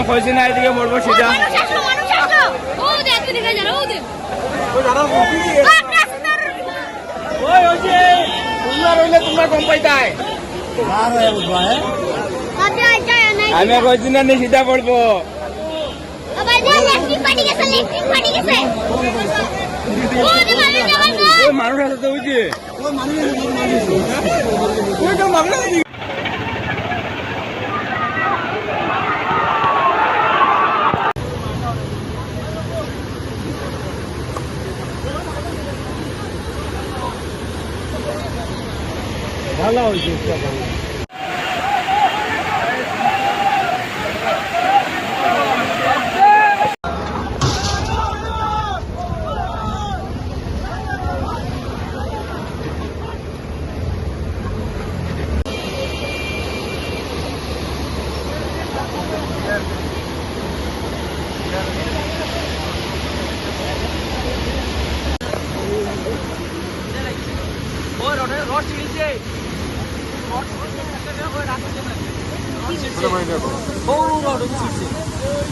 কইছি না এদিকে মরবো সিধা তোমরা গম পাইতাই আমি কইছি না নি সিধা পড়বো মানুষ আছে তো বুঝছি ভালো হয়েছে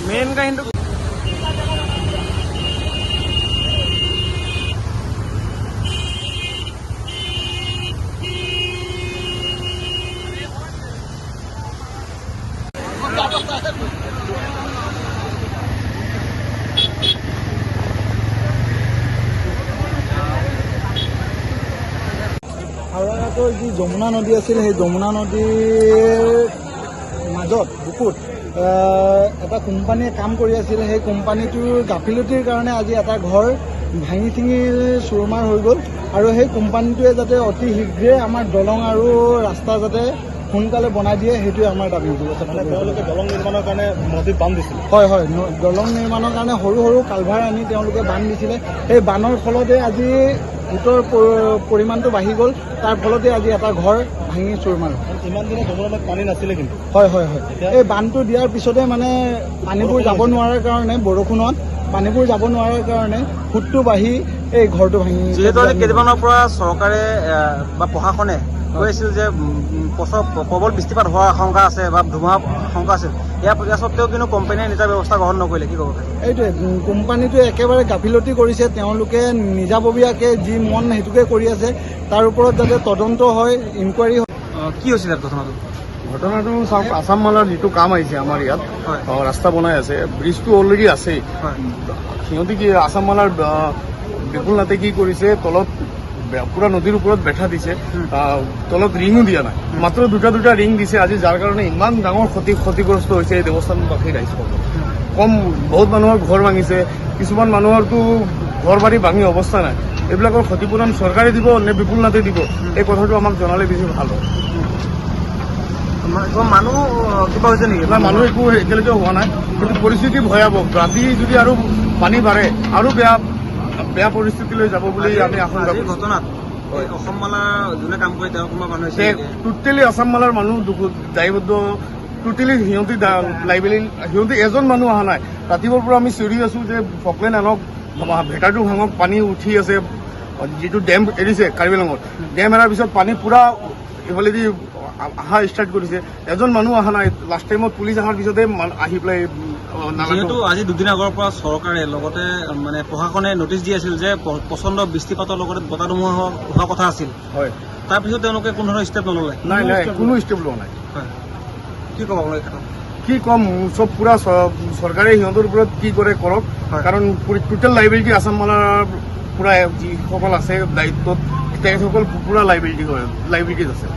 মেন কাহিনী হাওড়াঘাটৰ যি যমুনা নদী আছিল সেই যমুনা নদীৰ মাজত বুকুত এটা কোম্পানীয়ে কাম কৰি আছিল। সেই কোম্পানীটোৰ গাফিলতিৰ কাৰণে আজি এটা ঘৰ ভাঙি চিঙি চুৰমাৰ হৈ গ'ল আৰু সেই কোম্পানীটোৱে যাতে অতি শীঘ্ৰে আমাৰ দলং আৰু ৰাস্তা যাতে সোনকালে বনাই দিয়ে সেইটোৱে আমাৰ দাবী। তেওঁলোকে দলং নিৰ্মাণৰ কাৰণে নদীত বান্ধ দিছিল। হয় হয়, দলং নিৰ্মাণৰ কাৰণে সৰু সৰু কালভাৰ আনি তেওঁলোকে বান্ধ দিছিলে। সেই বান্ধৰ ফলতে আজি ভোটৰ পৰিমাণটো বাঢ়ি গ'ল, তাৰ ফলতে আজি এটা ঘৰ ভাঙি চুৰমাৰ। ইমান দিনে যমুনাত পানী নাছিলে কিন্তু। হয় হয় হয়, এই বান্ধটো দিয়াৰ পিছতে মানে পানীবোৰ যাব নোৱাৰাৰ কাৰণে, বৰষুণত পানীবোৰ যাব নোৱাৰাৰ কাৰণে সোঁতটো বাঢ়ি এই ঘৰটো ভাঙি। যিহেতু কেইদিনমানৰ পৰা চৰকাৰে বা প্ৰশাসনে কৈ আছিল যে প্ৰবল বৃষ্টিপাত হোৱাৰ আশংকা আছে বা ধুমুহা আশংকা আছে, ইয়াৰ স্বত্বেও কিন্তু কোম্পানীয়ে নিজা ব্যৱস্থা গ্ৰহণ নকৰিলে, কি ক'ব? এইটোৱে কোম্পানীটোৱে একেবাৰে গাফিলতি কৰিছে। তেওঁলোকে নিজাববীয়াকৈ যি মন সেইটোকে কৰি আছে। তাৰ ওপৰত যাতে তদন্ত হয়, ইনকুৱাৰী হয়। কি হৈছিলে ঘটনাটো? ঘটনাটো চাওক, আছাম মালাৰ যিটো কাম আহিছে আমাৰ ইয়াত, ৰাস্তা বনাই আছে, ব্ৰিজটো অলৰেডি আছেই। সিহঁতে কি আছাম মালাৰ বিপুল নাথে কি কৰিছে, তলত পুৰা নদীৰ ওপৰত বেঠা দিছে, তলত ৰিঙো দিয়া নাই, মাত্ৰ দুটা ৰিং দিছে আজি, যাৰ কাৰণে ইমান ডাঙৰ ক্ষতিগ্ৰস্ত হৈছে এই দেৱস্থানবাসী ৰাইজসকল। বহুত মানুহৰ ঘৰ ভাঙিছে, কিছুমান মানুহৰতো ঘৰ বাৰী ভাঙি অৱস্থা নাই। এইবিলাকৰ ক্ষতিপূৰণ চৰকাৰে দিব নে বিপুল নাথে দিব, এই কথাটো আমাক জনালে বেছি ভাল হয়। মানুহ কিবা হৈছে নেকি? মানুহ একো এতিয়ালৈকে হোৱা নাই, কিন্তু পৰিস্থিতি ভয়াৱহ। ৰাতি যদি আৰু পানী বাঢ়ে আৰু বেয়া পৰিস্থিতিলৈ যাব বুলি আমি আশংকা কৰোঁ। ঘটনাত অসম মালা যোনে কাম কৰে তেওঁ কোনোবা মানুহ টোটেলি আছাম মালাৰ মানুহ দায়বদ্ধ। টোটেলি সিহঁতে এজন মানুহ অহা নাই। ৰাতিপুৱাৰ পৰা আমি চিঞৰি আছো যে ফকলেন আনক, ভেটাৰটো ভাঙক, পানী উঠি আছে। যিটো ডেম এৰিছে কাৰ্বি আংলঙত, ডেম এৰাৰ পিছত পানী পুৰা এইফালেদি অহা ষ্টাৰ্ট কৰিছে। এজন মানুহ অহা নাই। লাষ্ট টাইমত পুলিচ অহাৰ পিছতে আহি পেলাই। যিহেতু আজি দুদিন আগৰ পৰা চৰকাৰে লগতে মানে প্ৰশাসনে নটিচ দি আছিল যে প্ৰচণ্ড বৃষ্টিপাতৰ লগতে বতাহ ধুমুহা হোৱা কথা আছিল, হয়, তাৰপিছত তেওঁলোকে কোনো ধৰণৰ ষ্টেপ নল'লে? নাই, কোনো ষ্টেপ লোৱা নাই। কি ক'ব আপোনালোকে? কি ক'ম, চব পুৰা চৰকাৰে সিহঁতৰ ওপৰত কি কৰে কৰক, কাৰণ টোটেল লাইবিলিটি আছাম মালাৰ পুৰা যিসকল আছে দায়িত্বত, তেখেতসকল পুৰা লাইবিলিটিজ আছে।